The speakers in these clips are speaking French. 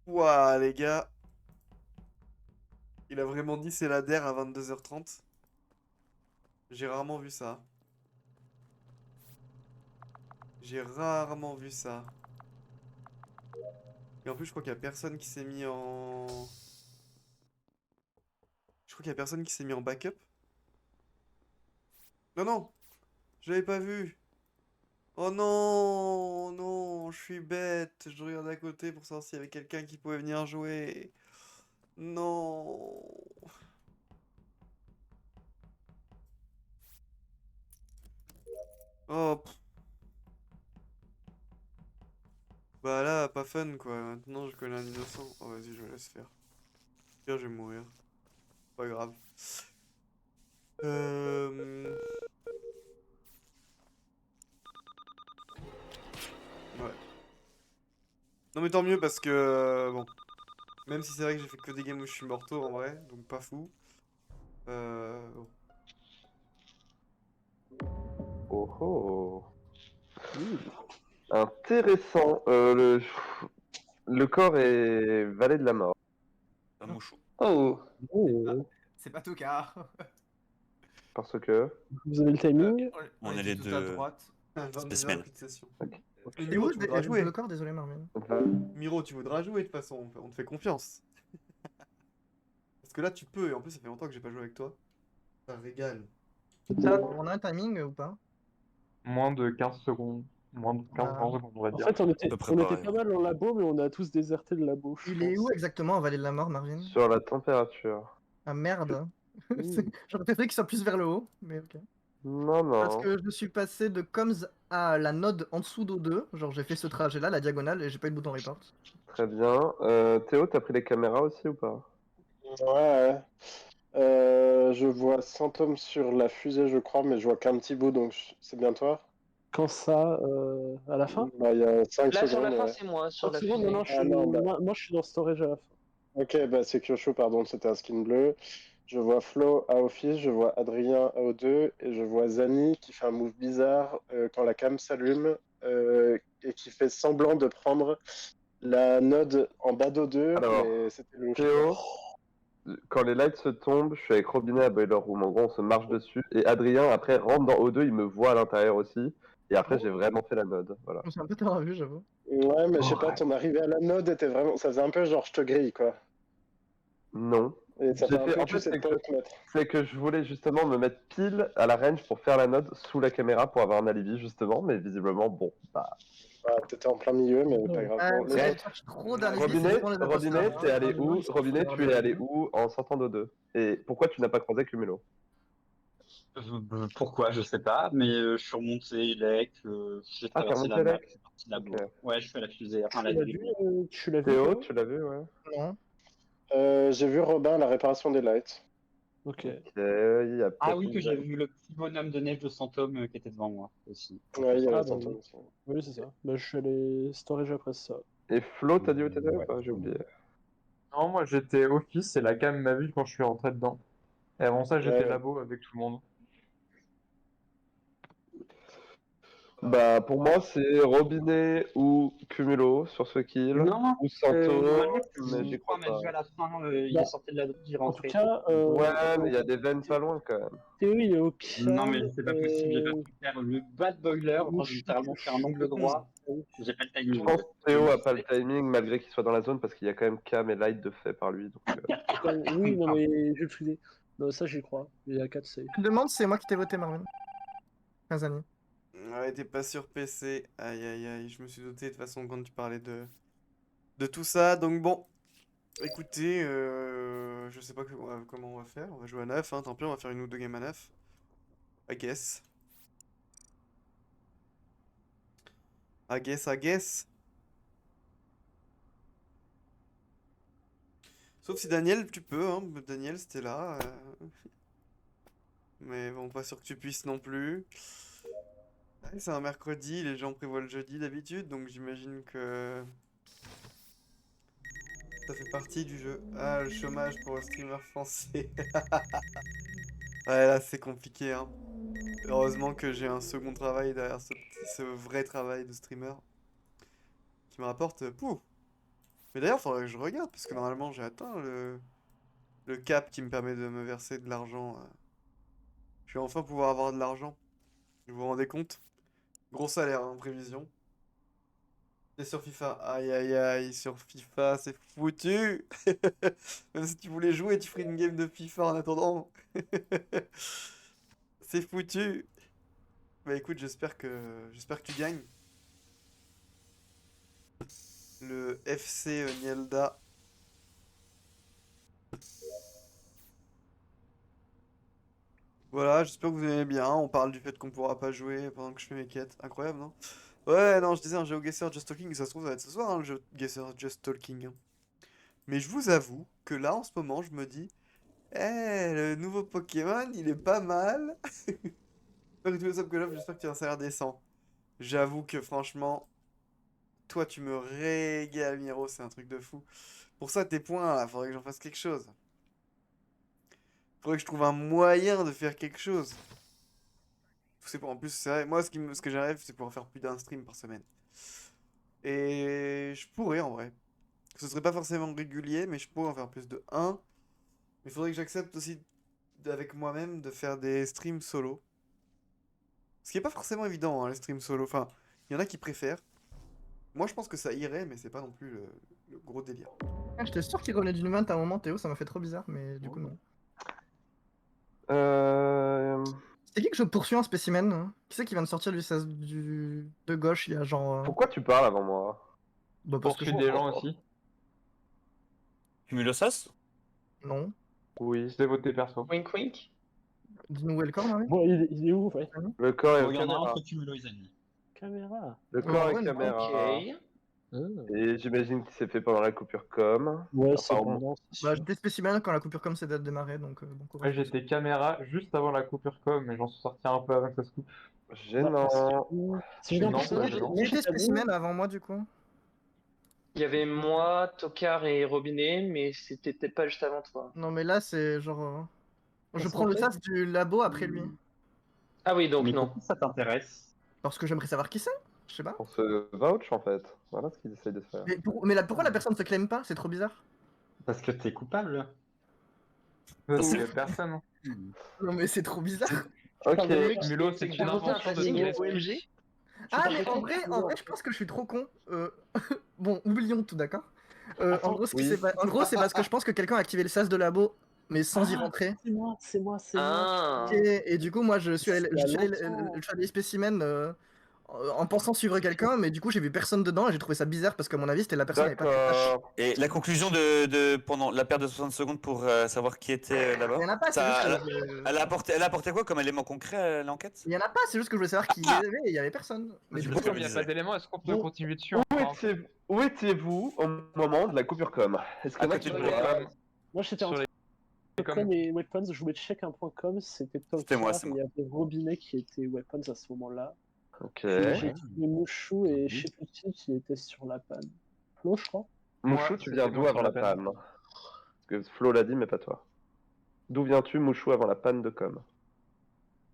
Ouah, les gars. Il a vraiment dit c'est la DER à 22h30. J'ai rarement vu ça. J'ai rarement vu ça. Et en plus, je crois qu'il y a personne qui s'est mis en... Je crois qu'il y a personne qui s'est mis en backup. Non, non, je l'avais pas vu. Oh non, non, je suis bête. Je regarde à côté pour savoir s'il y avait quelqu'un qui pouvait venir jouer. Non. Oh, bah là, pas fun quoi. Maintenant, je connais un innocent. Oh, vas-y, je le laisse faire. Pire, je vais mourir. Pas grave. Euh... Ouais. Non mais tant mieux parce que... bon. Même si c'est vrai que j'ai fait que des games où je suis morto en vrai, donc pas fou. Bon. Oh oh. Ouh. Intéressant. Le corps est valet de la mort. Un mouchou. Oh, Oh. C'est pas tout cas. Parce que. Vous avez le timing? On On est est les tout à deux. droite. 22 Spécimen. heures de session. Ok. Et et Miro, où tu voudras jouer. le corps, désolé Marvin. Miro, tu voudras jouer de toute façon, on te fait confiance. Parce que là, tu peux, et en plus, ça fait longtemps que j'ai pas joué avec toi. Ça régale. On a un timing ou pas? Moins de 15 secondes. Moins de 15 Ah. secondes, on va En dire. fait, on À était, peu près on était pareil. pas mal en labo, mais on a tous déserté le labo, je Il est où pense. exactement en Vallée de la Mort, Marvin? Sur la température. Ah merde. Ouh. J'aurais préféré qu'il soit plus vers le haut, mais ok. Non, Parce non. que je suis passé de Coms à la node en dessous d'O2. Genre j'ai fait ce trajet-là, la diagonale, et j'ai pas eu le bouton report. Très bien. Théo, t'as pris les caméras aussi ou pas? Ouais. Je vois Santom sur la fusée, je crois, mais je vois qu'un petit bout, donc c'est bien toi. Quand ça, à la fin? Bah, il y a 5 Là, sur secondes, la fin, ouais. c'est moi, sur 5 la secondes? Non, fusée. non, je Ah suis... non, bah. moi, je suis dans storage à la fin. Ok, bah c'est Kyosho, pardon, c'était un skin bleu. Je vois Flo à Office, je vois Adrien à O2, et je vois Zani qui fait un move bizarre quand la cam s'allume, et qui fait semblant de prendre la node en bas d'O2, Alors, mais c'était louche. Théo, quand les lights se tombent, je suis avec Robinet à Boiler Room. En gros, on se marche dessus. Et Adrien, après, rentre dans O2, il me voit à l'intérieur aussi. Et après, j'ai vraiment fait la node. Voilà. Je me suis un peu t'avoir vu, j'avoue. Ouais, mais je sais Oh, pas, ouais. ton arrivée à la node était vraiment. Ça faisait un peu genre je te grille, quoi. Non. Et ça fait J'ai un fait... peu En tu fait, sais c'est pas que... où te mettre. c'est que je voulais justement me mettre pile à la range pour faire la node sous la caméra pour avoir un alibi, justement. Mais visiblement, bon, bah. Ah, t'étais en plein milieu, mais pas grave. Ah, Bon, mais les ça autres. cherche trop Ouais, d'alibi, c'est Robinet, souvent les imposteurs. Robinet, t'es allé où? Robinet, tu es allé où? où en sortant d'O2? Et pourquoi tu n'as pas croisé Cumulo? Pourquoi, je sais pas, mais je suis remonté Elec, j'ai Ah, t'es traversé la remonté map, là? je suis parti de la Ok. bourre. Ouais, je suis à la fusée, enfin Tu la l'as vu, grille. Théo, Théo? tu l'as vu, ouais. Non. J'ai vu Robin à la réparation des lights. Ok. Ok, il y a Ah peut-être oui, que une j'ai veille. vu le petit bonhomme de neige de Santôme qui était devant moi aussi. Ouais, il y Ah, avait bah Santom oui. aussi. Oui, c'est ça. Bah, je suis allé storage après ça. Et Flo, t'as dit où t'étais ou Ouais. pas? J'ai oublié. Non, moi j'étais office et la cam m'a vu quand je suis rentré dedans. Et avant ça, j'étais Ouais. labo avec tout le monde. Bah, pour moi, c'est Robinet ou Cumulo sur ce kill, Non, ou Santo, normalement, mais je j'y crois crois m'être pas. vu à la fin, il est Bah, sorti de la grille, j'ai en tout rentré. cas, Ouais, mais il y a des veines pas loin quand même. Théo, il est au Non, mais cam. c'est pas possible, j'ai pas pu faire le bad boiler, enfin, j'ai littéralement fait un angle droit, j'ai pas le Je timing. pense que Théo a pas le timing malgré qu'il soit dans la zone parce qu'il y a quand même Cam et Light de fait par lui. Donc, Oui, non, mais je vais le fouiller. Non, ça, j'y crois. Il y a 4 safe. Je te demande, c'est moi qui t'ai voté, Marvin. Kazani. Ouais, t'es pas sur PC. Aïe, aïe, aïe. Je me suis douté de toute façon quand tu parlais de tout ça. Donc bon, écoutez, je sais pas comment on va faire. On va jouer à 9, hein. Tant pis, on va faire une ou deux games à 9. I guess. I guess, I guess. Sauf si Daniel, tu peux, hein. Daniel, c'était là. Mais bon, pas sûr que tu puisses non plus. Ouais, c'est un mercredi, les gens prévoient le jeudi d'habitude, donc j'imagine que ça fait partie du jeu. Ah, le chômage pour le streamer français. Ouais, là, c'est compliqué, hein. Heureusement que j'ai un second travail derrière ce vrai travail de streamer qui me rapporte, pouh, Mais d'ailleurs, faudrait que je regarde, parce que normalement j'ai atteint le cap qui me permet de me verser de l'argent. Je vais enfin pouvoir avoir de l'argent. Vous vous rendez compte? Gros salaire, en prévision. Et sur FIFA, aïe aïe aïe, sur FIFA, c'est foutu! Même si tu voulais jouer, tu ferais une game de FIFA en attendant. C'est foutu! Bah écoute, j'espère que tu gagnes. Le FC Nielda. Voilà, j'espère que vous aimez bien. On parle du fait qu'on pourra pas jouer pendant que je fais mes quêtes. Incroyable, non? Ouais, non, je disais un GeoGuessr Just Talking, ça se trouve, ça va être ce soir, hein, le GeoGuessr Just Talking. Hein. Mais je vous avoue que là, en ce moment, je me dis, le nouveau Pokémon, il est pas mal. J'espère que tous les subs que j'offre, j'espère que tu as un salaire décent. J'avoue que franchement, toi, tu me régales, Miro, c'est un truc de fou. Pour ça, tes points, là, faudrait que j'en fasse quelque chose. Faudrait que je trouve un moyen de faire quelque chose. En plus, c'est vrai, moi, ce que j'arrive, c'est pour faire plus d'un stream par semaine. Et je pourrais, en vrai. Ce serait pas forcément régulier, mais je pourrais en faire plus de un. Mais il faudrait que j'accepte aussi, avec moi-même, de faire des streams solo. Ce qui est pas forcément évident, hein, les streams solo. Enfin, il y en a qui préfèrent. Moi, je pense que ça irait, mais c'est pas non plus le gros délire. Ah, j'étais sûr qu'il revenait d'une event à un moment, Théo, ça m'a fait trop bizarre, mais du coup, non. C'est qui que je poursuis en spécimen hein Qui c'est qui vient de sortir de gauche il y a genre. Pourquoi tu parles avant moi? Bah, parce que Poursuis des gens aussi. Cumulosas? Non. Oui. Je l'ai voté perso. Wink wink. Dis-nous où est le corps, Marie Bon, il est où, ouais? Le corps Oh, et il y en a un caméra. entre Cumulo et Zani. Caméra. Le corps ouais, et caméra. Ok. Et j'imagine qu'il s'est fait pendant la coupure com. Ouais, c'est Apparemment. pendant. Bah, j'étais spécimen quand la coupure comme c'est démarré, donc bon Ouais, courage. j'étais caméra juste avant la coupure com, mais j'en suis sorti un peu avant que ça se coupe. Gênant. Si je viens Non, pour ça, pas j'ai gênant. J'étais spécimen avant moi, du coup. Il y avait moi, Tokar et Robinet, mais c'était peut-être pas juste avant toi. Non, mais là, c'est genre. Je Parce prends qu'en le fait- sas du labo après lui. Ah oui, donc Mais non. pourquoi ça t'intéresse? Parce que j'aimerais savoir qui c'est. Je sais pas. On se vouch en fait. Voilà ce qu'ils essayent de faire. Mais pourquoi la personne se claim pas? C'est trop bizarre. Parce que t'es coupable. Parce qu'il y a personne. Hein. Non, mais c'est trop bizarre. Ok. Mulo, c'est une invention de classique Smith. OMG. Ah, mais en vrai, je pense que je suis trop con. Bon, oublions tout, d'accord en gros, oui. en gros, c'est parce que je pense que quelqu'un a activé le sas de labo, mais sans y rentrer. C'est moi. Ah. Et du coup, moi, je suis allé, Il y a je suis allé, longtemps. je suis allé spécimen en pensant suivre quelqu'un, mais du coup, j'ai vu personne dedans et j'ai trouvé ça bizarre parce que, à mon avis, c'était la personne qui avait pas fait le tâche. D'accord. Et la conclusion pendant la perte de 60 secondes pour savoir qui était là-bas? Il y en a pas, c'est Ça- juste que elle a apporté quoi comme élément concret à l'enquête? il y en a pas, c'est juste que je voulais savoir qui il y avait et il y avait personne. Mais Tu du peux coup, Comme il n'y a pas d'éléments, est-ce qu'on peut Bon. continuer dessus Où étiez-vous au moment de la coupure com? Est-ce qu'il y en À a qui côté de le moi. voient? Moi, j'étais Sur entre les com et weapons. Je voulais check un point com. C'était C'était moi, Tokar. c'est Il moi. y avait Robinet qui était weapons à ce moment-là. Ok. Et j'ai trouvé Mouchou et je sais plus qui était sur la panne. Flo, je crois. Mouchou, Moi, tu viens c'était d'où moi avant sur la la panne? Parce que Flo l'a dit, mais pas toi. D'où viens-tu, Mouchou, avant la panne de com?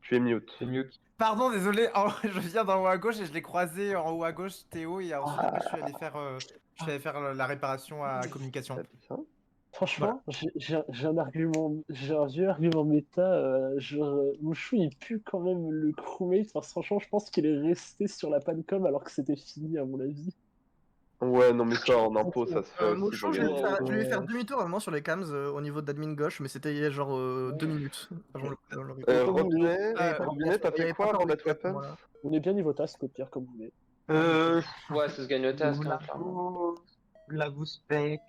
Tu es mute. C'est mute. Pardon, désolé, je viens d'en haut à gauche et je l'ai croisé en haut à gauche, Théo, et ensuite après, je suis allé faire la réparation à communication. T'as dit ça? Franchement, j'ai un argument, j'ai un vieux argument méta. Mouchou, il pue quand même le crewmate. Parce que franchement, je pense qu'il est resté sur la panne com alors que c'était fini, à mon avis. Ouais, non, mais ça, en impôt, ça se fait aussi. Mouchou, pour je gagner. vais faire demi-tour à un moment sur les cams au niveau d'admin gauche, mais c'était il y a genre 2 minutes. Enfin, Robinet, Et- t'as il y avait fait quoi pas avant encore d'être de tête, weapons? voilà. On est bien niveau task, au pire, comme vous voulez. Ouais, ça se gagne le task, hein, clairement. Lago spec,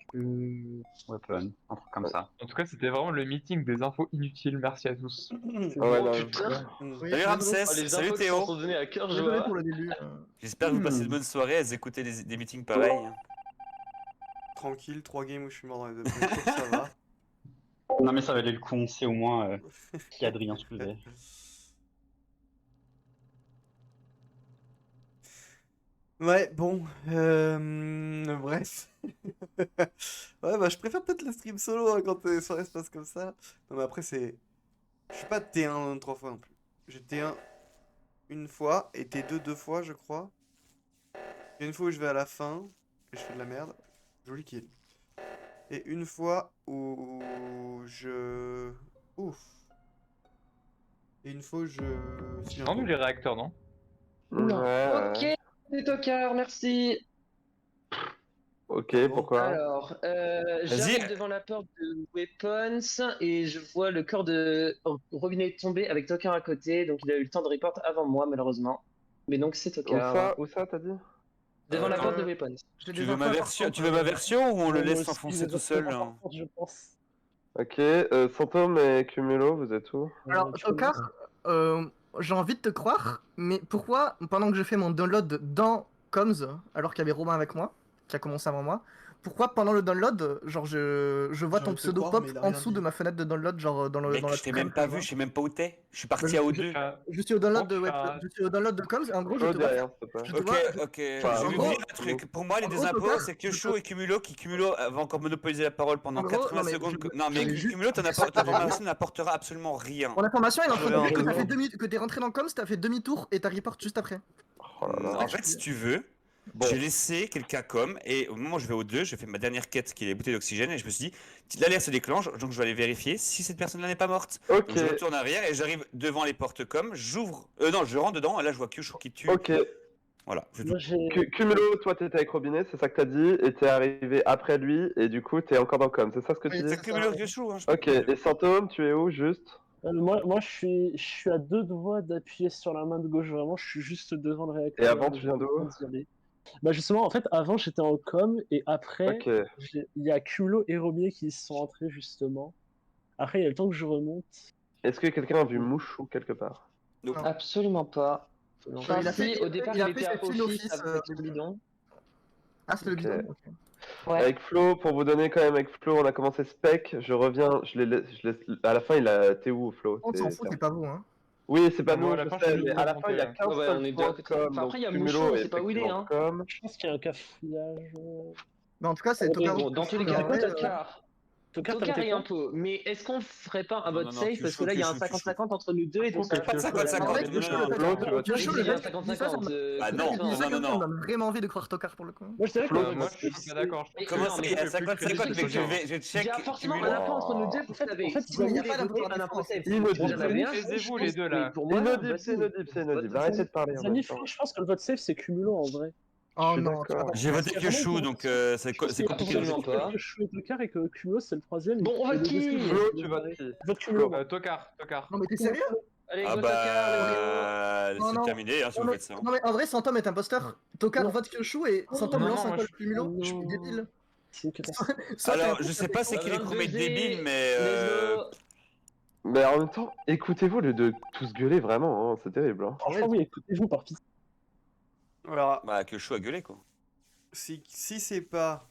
weapon, un truc comme ça. En tout cas, c'était vraiment le meeting des infos inutiles. Merci à tous. Ouais, Oh non, putain. Oui, Salut Ramsès, Oh, les salut infos qui Théo. sont données à cœur désolé joie. pour le début. J'espère que vous passez de bonnes soirées à écouter des meetings pareils. Tranquille, 3 games où je suis mort dans les 2 premiers tours, ça va. Non mais ça valait le coup, on sait au moins qui Adrien se faisait. Ouais, bon, bref. Ouais, bah je préfère peut-être le stream solo hein, quand les soirées se passent comme ça. Non, mais après, c'est. Je suis pas T1 3 fois non plus. J'ai T1 une fois et T2 2 fois, je crois. Il y a une fois où je vais à la fin et je fais de la merde. Joli kill. Et une fois où je... Ouf. Et une fois où je... suis un Rendu peu- les réacteurs, non? Ok, c'est Tokar, merci. Ok, Bon. pourquoi? Alors, j'arrive devant la porte de Weapons et je vois le corps de Robinet tomber avec Tokar à côté, donc il a eu le temps de report avant moi malheureusement. Mais donc c'est Tokar. Où ça, t'as dit? Devant la Attends. porte de Weapons. J'ai Tu des veux infos ma version, importantes, tu veux ma version ou on le Moi laisse aussi, s'enfoncer des tout seul infos hein importantes, je pense. Ok, Phantom et Cumulo, vous êtes où? Alors, Tu Tokar, commences. j'ai envie de te croire, mais pourquoi, pendant que je fais mon download dans Coms, alors qu'il y avait Romain avec moi, qui a commencé avant moi, pourquoi pendant le download, genre je vois J'ai ton envie de te pseudo croire, pop mais il a en rien dessous dit. de ma fenêtre de download, genre dans Mec, la je t'ai même pas vu, je sais même pas où t'es. Je suis parti à O2. Je suis au download de Enfin, je suis au download de Coms et en gros je Flo, te dis vois. rien, s'il te plaît. Je te Ok, vois. ok. Enfin, Je en vais gros- vous dire un truc. Pour moi, les en deux gros, impôts, Tokar, c'est Kyosho et Cumulo qui Cumulo va encore monopoliser la parole pendant En gros, 80 non, mais secondes. je- Non, mais je- juste- Cumulo, ton information n'apportera absolument rien. Mon information est en train Je de dire reviens que un t'as peu. fait que t'es rentré dans Coms, t'as fait demi-tour et t'as report juste après. Oh là là. En fait, si tu veux, Bon. j'ai laissé quelqu'un comme, et au moment où je vais au 2, je fais ma dernière quête qui est les bouteilles d'oxygène, et je me suis dit, l'alerte se déclenche, donc je vais aller vérifier si cette personne-là n'est pas morte. Ok, Donc je retourne arrière et j'arrive devant les portes comme, j'ouvre, non, je rentre dedans, et là je vois Kyosho qui tue. ok. Voilà, c'est tout. Moi, j'ai. Cumulo, toi t'étais avec Robinet, c'est ça que t'as dit, et t'es arrivé après lui, et du coup t'es encore dans Com, c'est ça ce que tu Oui, dis? C'est Cumulo Kyosho, hein, je Ok, et Phantom, tu es où juste? Moi, je suis à 2 doigts d'appuyer sur la main de gauche, vraiment, je suis juste devant le réacteur. Et avant, tu viens j'ai d'où? envie d'y aller. Bah justement, en fait, avant j'étais en com, et après, Ok. il y a Culo et Robier qui sont entrés justement. Après, il y a le temps que je remonte. Est-ce que quelqu'un a vu Mouchou quelque part? Absolument pas. Enfin, il a si, fait- au départ, il a il fait était ses à clean office office, avec au le début. bidon. Ah, c'était Ok. le bidon. Ok. Ouais. Avec Flo, pour vous donner quand même avec Flo, on a commencé Spec, je reviens, je laisse... À la fin, t'es où Flo? On s'en fout, c'est pas vous, hein. Oui, c'est pas Bon, nous, à la je fin, sais, je mais suis à la juste fin, il y a remonté, qu'un Ouais, on seul est deux point à côté. com, Enfin, après, il y a donc Mouchot, Cumulo on est sait pas où il est, effectivement hein. com. Je pense qu'il y a un cafouillage. Mais en tout cas, c'est Mais Tokar. Bon, dans tous les cas, Tokar. Tokar, Tokar t'as est été un peu, mais est-ce qu'on ferait pas un Non, vote non, non, safe parce que là il y a un Kyosho. 50-50 entre nous deux et donc ça Pas de va 50-50, En fait, non, Kyosho, non, le fait Flo, que- tu vas Kyosho, Mais le il y a un fait que tu dis ça, ça 50-50. me- Bah le fait non, que tu dis ça non, comme non, ça, non. on a vraiment envie de croire Tokar pour le coup. Moi, je dirais que Flo, moi, je suis pas d'accord. Je trouve Comment non, ça, mais il y a le 50-50, truc, mais c'est que je il y check a forcément Cumulo. un impôt entre nous deux, vous savez. en fait, Si vous il y a voulez pas voter d'impôt un impôt safe, Inaudible. j'en avais un, Taisez-vous, je les pense, deux, là. mais pour moi, Inaudible, vas-y. c'est inaudible, c'est inaudible. Vote. Arrêtez de parler en même Zanif, temps. je pense que le vote safe, c'est Cumulo en vrai. Oh suis non, tu vas d'accord. pas J'ai voté Parce qu'il y a vraiment Kyosho, une donc conversation. c'est Je pense qu'il y a compliqué. Absolument conversation pas. que Chou et Tokar et que Cumulo c'est le troisième. Bon, on et vote le qui deuxième, Flo, je tu votes qui? vote Cumulo. moi. Tokar. Non, mais t'es sérieux? Allez, Ah go Tokar, bah, Non, c'est non. terminé, hein, si Non, vous mais, faites ça. non, mais en vrai, Santom est imposteur. Tokar Non. vote Kyosho et Santom Non, lance non, un moi, call je- Cumulo. Je suis Non. débile. C'est une catastrophe. Soit t'es un Alors, peu je sais pas c'est qui les 22 chromés débiles, mais Let's go. Mais en même temps, écoutez-vous le de tous gueuler vraiment, hein, c'est terrible. Hein. Franchement, oui, écoutez-vous par pitié. Voilà. bah Kyosho a gueulé quoi. Si c'est pas...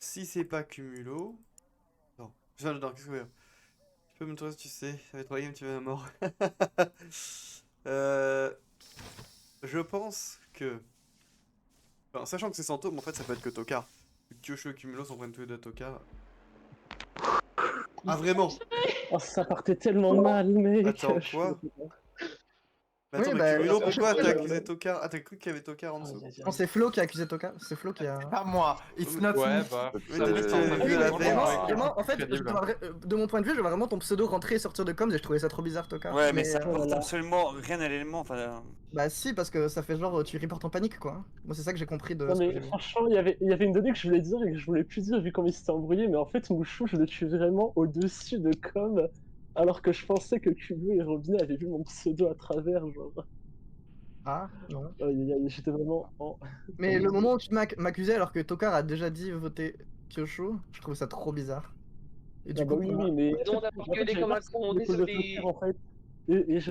Si c'est pas Cumulo... Non, non, qu'est-ce que je veux dire? Tu peux me trouver si tu sais, ça va être 3 games, tu vas à mort. Je pense que... Enfin, sachant que c'est Santom, en fait, ça peut être que Tokar. Kyosho et Cumulo s'en prennent tous les deux à Tokar. Ah, vraiment? Oh, ça partait tellement mal, mec. Attends, quoi? Mais attends, Oui, mais bah, Cumulo, la pourquoi prochaine t'as fois, accusé Tokar? Ah, t'as cru qu'il y avait Tokar en dessous? Non, c'est Flo qui a accusé Tokar. C'est Flo qui a. Pas moi. It's not Ouais, me. bah. Mais t'as dit que tu avais vu la Vraiment, veille. vraiment, en fait, de mon point de vue, je vois vraiment ton pseudo rentrer et sortir de Coms et je trouvais ça trop bizarre, Tokar. Ouais, mais ça oh là apporte là. absolument rien à l'élément. Enfin, Bah si, parce que ça fait genre tu reportes en panique quoi. Moi c'est ça que j'ai compris de Non ce que mais j'ai vu. franchement, il y avait une donnée que je voulais dire et que je voulais plus dire vu comment il s'était embrouillé, mais en fait Mouchou, je le tue vraiment au-dessus de Com, alors que je pensais que Kubo et Robinet avaient vu mon pseudo à travers, genre. Ah, non. J'étais vraiment en... Mais le moment où tu m'accusais alors que Tokar a déjà dit voter Kyosho, je trouvais ça trop bizarre. Et du Ah bah coup, oui, pour moi- oui, mais... Pardon d'avoir gueulé j'avais comme pas un con, l'épaule de désolé. Tokar, en fait. Et